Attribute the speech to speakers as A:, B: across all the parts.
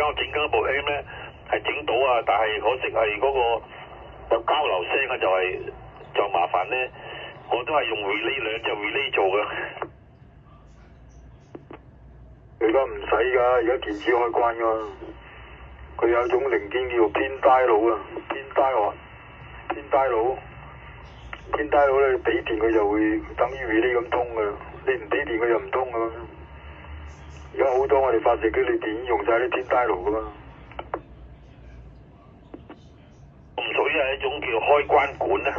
A: 家我整緊一部 M 咧，係整到啊，但係可惜係嗰個有交流聲啊，就麻煩咧，我都係用 relay 兩隻 relay 做嘅。
B: 而家唔使㗎，而家電子開關㗎。佢有一種零件叫做偏 dial 啊，偏 dial 咧，俾電佢就會等於 relay 咁通㗎，你唔俾電佢就唔通㗎。而家好多我哋發射機你電用晒啲偏 dial 㗎嘛。
A: 唔屬於係一種叫開關管咧。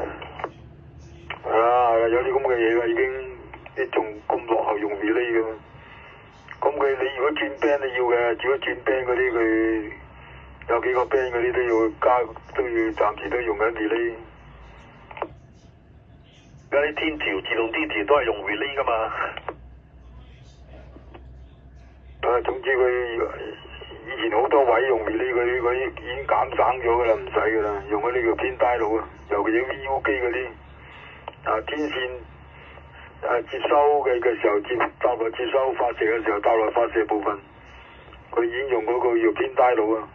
B: 係啊，有啲咁嘅嘢㗎，已經你仲咁落後用 relay 㗎嘛。咁你如果轉 band 你要嘅，如果轉 band 嗰啲佢有幾個 band 嗰啲都要暫時都用緊 relay。
A: 而家啲天條自動天條都係用 relay 㗎嘛。
B: 總之佢以前好多位用 relay 佢已經減省咗㗎啦，唔使㗎啦，用嗰啲叫偏 dial 啊，尤其是 VU 機嗰啲天線接收嘅時候搭落接收發射嘅時候搭落發射部分，佢已經用嗰個叫偏 dial 啊，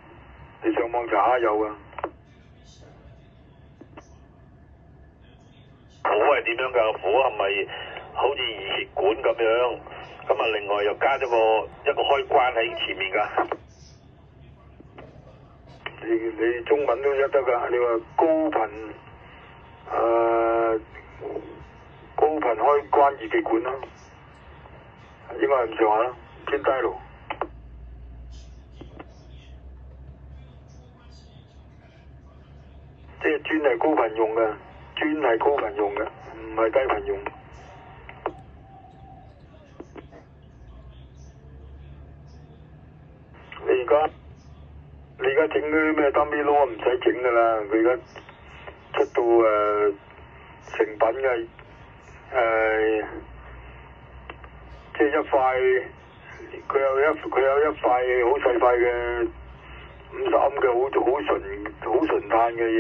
B: 你上網查下有啊。
A: 火係點樣㗎？火係咪好似二極管咁樣？咁啊，另外又加咗一個開關喺前面㗎。
B: 你中文都得㗎，你話高頻開關二極管啦，應該係咁上下啦，偏 dial。即係專係高頻用嘅，專係高頻用嘅，唔係低頻用。你而家整嗰啲咩 dummy load 唔使整㗎啦，佢而家出到成品嘅即係一塊，佢有一塊好細塊嘅50盎嘅好純碳嘅嘢，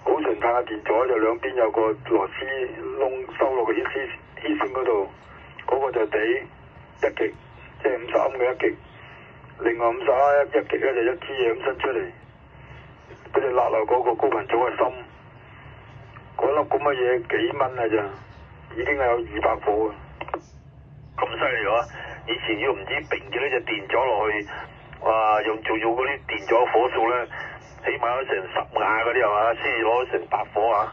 B: 好純碳嘅電阻，就兩邊有個螺絲窿收落個 heat sink 嗰度，嗰個就底一極，即係50盎嘅一極。另外50盎一極咧就一支嘢咁伸出嚟，佢哋勒落嗰個高頻組嘅芯，嗰粒咁嘅嘢幾蚊啊咋，已經係有200火啊！
A: 咁犀利喎！以前要唔知並住呢隻電阻落去，哇！用做嗰啲電阻火數咧，起碼有成10瓦嗰啲係嘛，先至攞成8火啊！